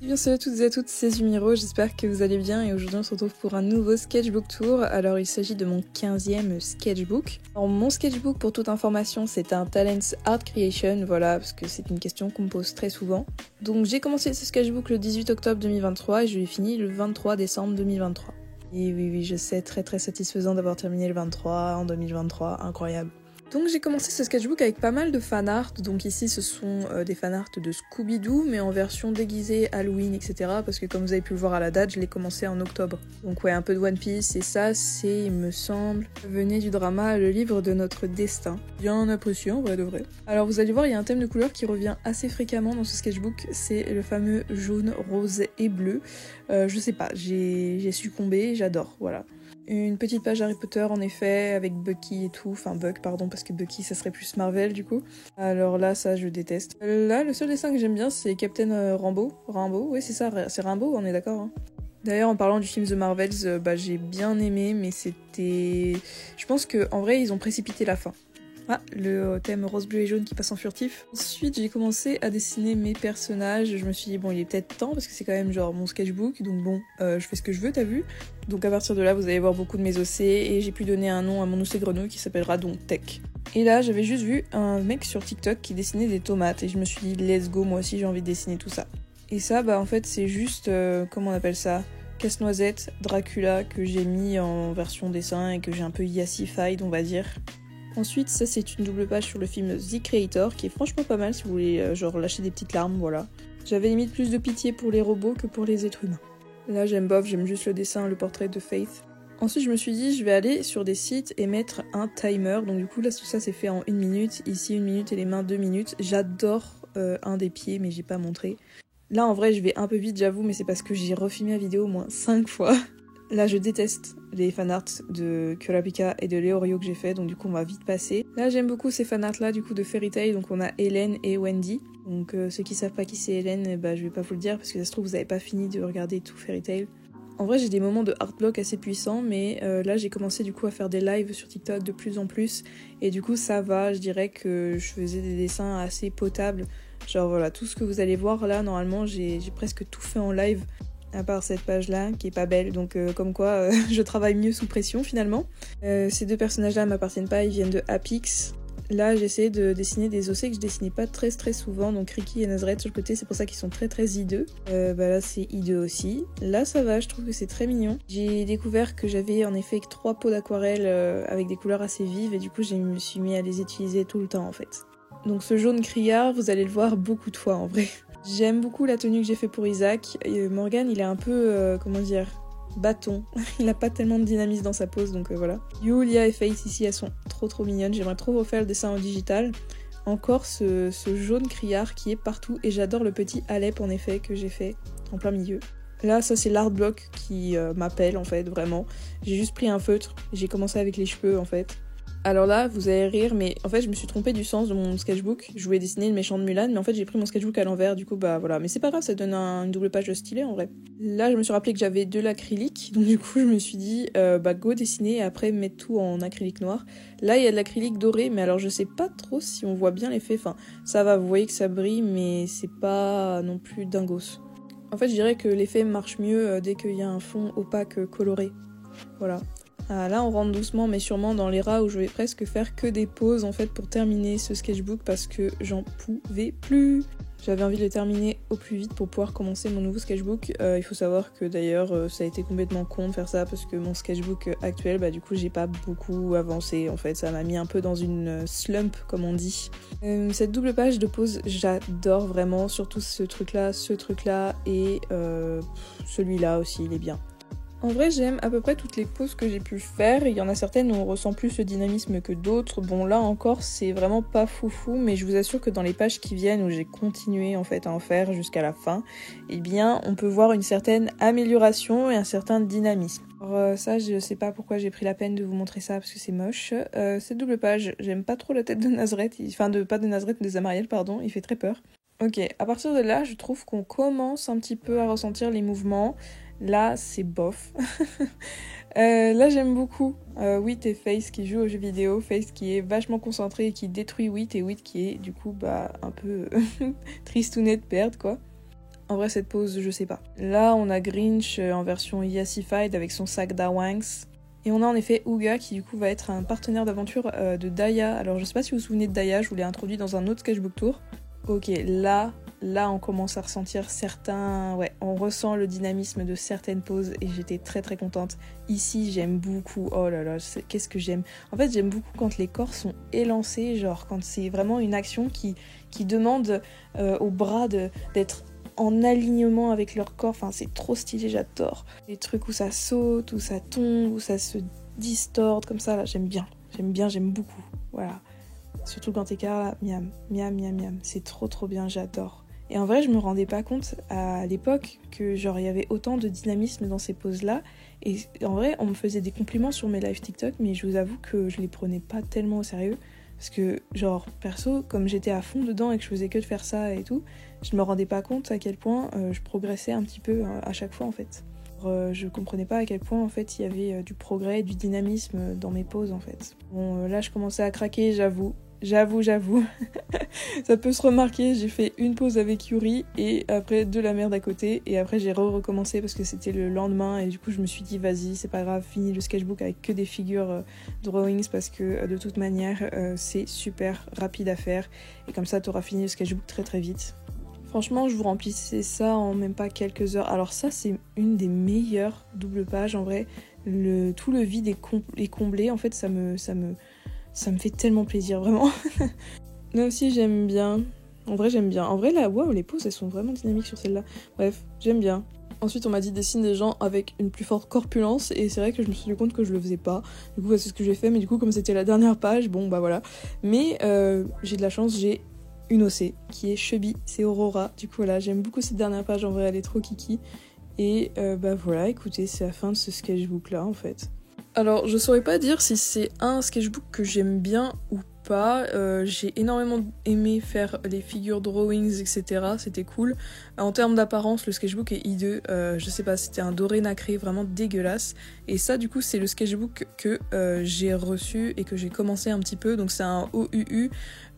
Bien salut à toutes et à toutes, c'est Zumiro, j'espère que vous allez bien et aujourd'hui on se retrouve pour un nouveau sketchbook tour. Alors il s'agit de mon 15e sketchbook. Alors mon sketchbook, pour toute information, c'est un Talents Art Creation, voilà, parce que c'est une question qu'on me pose très souvent. Donc j'ai commencé ce sketchbook le 18 octobre 2023 et je l'ai fini le 23 décembre 2023. Et oui, je sais, très satisfaisant d'avoir terminé le 23 en 2023, incroyable. Donc j'ai commencé ce sketchbook avec pas mal de fanart, donc ici ce sont des fanarts de Scooby-Doo mais en version déguisée, Halloween, etc. Parce que comme vous avez pu le voir à la date, je l'ai commencé en octobre. Donc ouais, un peu de One Piece et ça c'est, il me semble, venait du drama Le Livre de Notre Destin. Bien apprécié en vrai de vrai. Alors vous allez voir, il y a un thème de couleur qui revient assez fréquemment dans ce sketchbook, c'est le fameux jaune, rose et bleu. Je sais pas, j'ai succombé, j'adore, voilà. Une petite page Harry Potter en effet, avec Bucky et tout, enfin Buck pardon, parce que Bucky ça serait plus Marvel du coup. Alors là ça je déteste. Là le seul dessin que j'aime bien c'est Captain Rambeau, oui c'est ça, c'est Rambeau, on est d'accord hein. D'ailleurs en parlant du film The Marvels, j'ai bien aimé mais c'était... Je pense que en vrai ils ont précipité la fin. Ah, le thème rose, bleu et jaune qui passe en furtif. Ensuite, j'ai commencé à dessiner mes personnages. Je me suis dit, bon, il est peut-être temps, parce que c'est quand même genre mon sketchbook, donc bon, je fais ce que je veux, t'as vu. Donc à partir de là, vous allez voir beaucoup de mes OC, et j'ai pu donner un nom à mon OC grenouille qui s'appellera donc Tech. Et là, j'avais juste vu un mec sur TikTok qui dessinait des tomates, et je me suis dit, let's go, moi aussi j'ai envie de dessiner tout ça. Et ça, en fait, c'est juste, comment on appelle ça ? Casse-noisette, Dracula, que j'ai mis en version dessin, et que j'ai un peu yassified, on va dire. Ensuite, ça c'est une double page sur le film The Creator, qui est franchement pas mal si vous voulez genre lâcher des petites larmes, voilà. J'avais limite plus de pitié pour les robots que pour les êtres humains. Là j'aime bof, j'aime juste le dessin, le portrait de Faith. Ensuite je me suis dit je vais aller sur des sites et mettre un timer, donc du coup là tout ça c'est fait en 1 minute, ici 1 minute et les mains 2 minutes. J'adore un des pieds mais j'ai pas montré. Là en vrai je vais un peu vite j'avoue, mais c'est parce que j'ai refilmé la vidéo au moins 5 fois. Là, je déteste les fanarts de Kurapika et de Leorio que j'ai fait, donc du coup, on va vite passer. Là, j'aime beaucoup ces fanarts-là, du coup, de Fairy Tail, donc on a Hélène et Wendy. Donc, ceux qui savent pas qui c'est Hélène, je vais pas vous le dire, parce que ça se trouve, vous avez pas fini de regarder tout Fairy Tail. En vrai, j'ai des moments de artblock assez puissants, mais là, j'ai commencé du coup à faire des lives sur TikTok de plus en plus, et du coup, ça va, je dirais que je faisais des dessins assez potables. Genre, voilà, tout ce que vous allez voir là, normalement, j'ai presque tout fait en live. À part cette page-là, qui est pas belle, donc comme quoi je travaille mieux sous pression finalement. Ces deux personnages-là m'appartiennent pas, ils viennent de Apix. Là, j'essaie de dessiner des OC que je dessinais pas très souvent, donc Ricky et Nazareth sur le côté, c'est pour ça qu'ils sont très hideux. Là, c'est hideux aussi. Là, ça va, je trouve que c'est très mignon. J'ai découvert que j'avais en effet 3 pots d'aquarelle avec des couleurs assez vives, et du coup, je me suis mis à les utiliser tout le temps en fait. Donc ce jaune criard, vous allez le voir beaucoup de fois en vrai. J'aime beaucoup la tenue que j'ai fait pour Isaac. Morgan, il est un peu, bâton. Il a pas tellement de dynamisme dans sa pose, donc voilà. Yulia et Faith ici, elles sont trop mignonnes. J'aimerais trop refaire le dessin en digital. Encore ce jaune criard qui est partout. Et j'adore le petit Alep, en effet, que j'ai fait en plein milieu. Là, ça c'est l'art block qui m'appelle, en fait, vraiment. J'ai juste pris un feutre. J'ai commencé avec les cheveux, en fait. Alors là, vous allez rire, mais en fait, je me suis trompée du sens de mon sketchbook. Je voulais dessiner le méchant de Mulan, mais en fait, j'ai pris mon sketchbook à l'envers, du coup, voilà. Mais c'est pas grave, ça donne une double page stylée, en vrai. Là, je me suis rappelé que j'avais de l'acrylique, donc du coup, je me suis dit, go dessiner et après mettre tout en acrylique noir. Là, il y a de l'acrylique doré, mais alors je sais pas trop si on voit bien l'effet. Enfin, ça va, vous voyez que ça brille, mais c'est pas non plus dingos. En fait, je dirais que l'effet marche mieux dès qu'il y a un fond opaque coloré. Voilà. Ah, là on rentre doucement mais sûrement dans les rats où je vais presque faire que des pauses en fait pour terminer ce sketchbook parce que j'en pouvais plus. J'avais envie de le terminer au plus vite pour pouvoir commencer mon nouveau sketchbook. Il faut savoir que d'ailleurs ça a été complètement con de faire ça parce que mon sketchbook actuel du coup j'ai pas beaucoup avancé en fait, ça m'a mis un peu dans une slump comme on dit. Cette double page de pause j'adore vraiment, surtout ce truc là et celui-là aussi il est bien. En vrai, j'aime à peu près toutes les poses que j'ai pu faire. Il y en a certaines où on ressent plus le dynamisme que d'autres. Bon, là encore, c'est vraiment pas foufou, mais je vous assure que dans les pages qui viennent où j'ai continué en fait à en faire jusqu'à la fin, eh bien, on peut voir une certaine amélioration et un certain dynamisme. Alors ça, je sais pas pourquoi j'ai pris la peine de vous montrer ça parce que c'est moche. Cette double page, j'aime pas trop la tête de Nazareth, pas de Nazareth, de Zamariel, pardon, il fait très peur. Ok, à partir de là, je trouve qu'on commence un petit peu à ressentir les mouvements. Là, c'est bof. Là, j'aime beaucoup Wheat et Face qui jouent aux jeux vidéo. Face qui est vachement concentré et qui détruit Wheat, et Wheat qui est du coup un peu tristounet de perdre, quoi. En vrai, cette pose, je sais pas. Là, on a Grinch en version Yassified avec son sac d'Awanks. Et on a en effet Ooga qui du coup va être un partenaire d'aventure de Daya. Alors je sais pas si vous vous souvenez de Daya, je vous l'ai introduit dans un autre sketchbook tour. Ok, là on commence à ressentir certains... Ouais, on ressent le dynamisme de certaines poses et j'étais très très contente. Ici, j'aime beaucoup. Oh là là, qu'est-ce que j'aime. En fait, j'aime beaucoup quand les corps sont élancés, genre quand c'est vraiment une action qui demande aux bras d'être en alignement avec leur corps, enfin c'est trop stylé, j'adore. Les trucs où ça saute, où ça tombe, où ça se distorde comme ça, là j'aime bien, j'aime beaucoup, voilà. Surtout quand t'es là, miam, miam, miam, miam, c'est trop trop bien, j'adore. Et en vrai je me rendais pas compte à l'époque que genre il y avait autant de dynamisme dans ces poses là, et en vrai on me faisait des compliments sur mes lives TikTok, mais je vous avoue que je les prenais pas tellement au sérieux. Parce que, genre, perso, comme j'étais à fond dedans et que je faisais que de faire ça et tout, je me rendais pas compte à quel point je progressais un petit peu à chaque fois, en fait. Je comprenais pas à quel point, en fait, il y avait du progrès, du dynamisme dans mes poses, en fait. Bon, là, je commençais à craquer, j'avoue. Ça peut se remarquer, j'ai fait une pause avec Yuri et après de la merde à côté et après j'ai recommencé parce que c'était le lendemain et du coup je me suis dit vas-y c'est pas grave, finis le sketchbook avec que des figures drawings parce que de toute manière c'est super rapide à faire et comme ça t'auras fini le sketchbook très très vite. Franchement je vous remplissais ça en même pas quelques heures. Alors ça c'est une des meilleures doubles pages en vrai, tout le vide est comblé, en fait ça me fait tellement plaisir, vraiment. Là aussi, j'aime bien. En vrai, j'aime bien. En vrai, là, waouh, les poses, elles sont vraiment dynamiques sur celle-là. Bref, j'aime bien. Ensuite, on m'a dit dessine des gens avec une plus forte corpulence, et c'est vrai que je me suis rendu compte que je le faisais pas. Du coup, c'est ce que j'ai fait, mais du coup, comme c'était la dernière page, bon, bah voilà. Mais j'ai de la chance, j'ai une OC, qui est Chubby, c'est Aurora. Du coup, voilà, j'aime beaucoup cette dernière page, en vrai, elle est trop kiki. Et bah voilà, écoutez, c'est la fin de ce sketchbook-là, en fait. Alors, je saurais pas dire si c'est un sketchbook que j'aime bien ou pas. J'ai énormément aimé faire les figures drawings, etc. C'était cool. En termes d'apparence, le sketchbook est hideux. Je sais pas, c'était un doré nacré vraiment dégueulasse. Et ça, du coup, c'est le sketchbook que j'ai reçu et que j'ai commencé un petit peu. Donc, c'est un OUU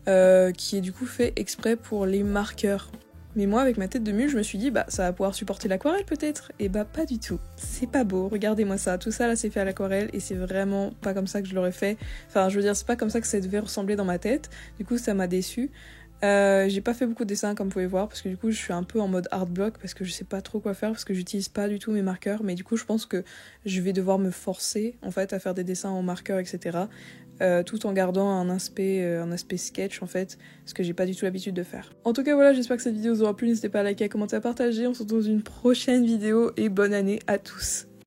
qui est du coup fait exprès pour les marqueurs. Mais moi, avec ma tête de mule, je me suis dit, bah, ça va pouvoir supporter l'aquarelle peut-être. Et bah, pas du tout. C'est pas beau, regardez-moi ça. Tout ça, là, c'est fait à l'aquarelle et c'est vraiment pas comme ça que je l'aurais fait. Enfin, je veux dire, c'est pas comme ça que ça devait ressembler dans ma tête. Du coup, ça m'a déçue. J'ai pas fait beaucoup de dessins, comme vous pouvez voir, parce que du coup, je suis un peu en mode art block, parce que je sais pas trop quoi faire, parce que j'utilise pas du tout mes marqueurs. Mais du coup, je pense que je vais devoir me forcer, en fait, à faire des dessins en marqueur, etc. Tout en gardant un aspect sketch en fait, ce que j'ai pas du tout l'habitude de faire. En tout cas voilà, j'espère que cette vidéo vous aura plu, n'hésitez pas à liker, à commenter, à partager, on se retrouve dans une prochaine vidéo et bonne année à tous.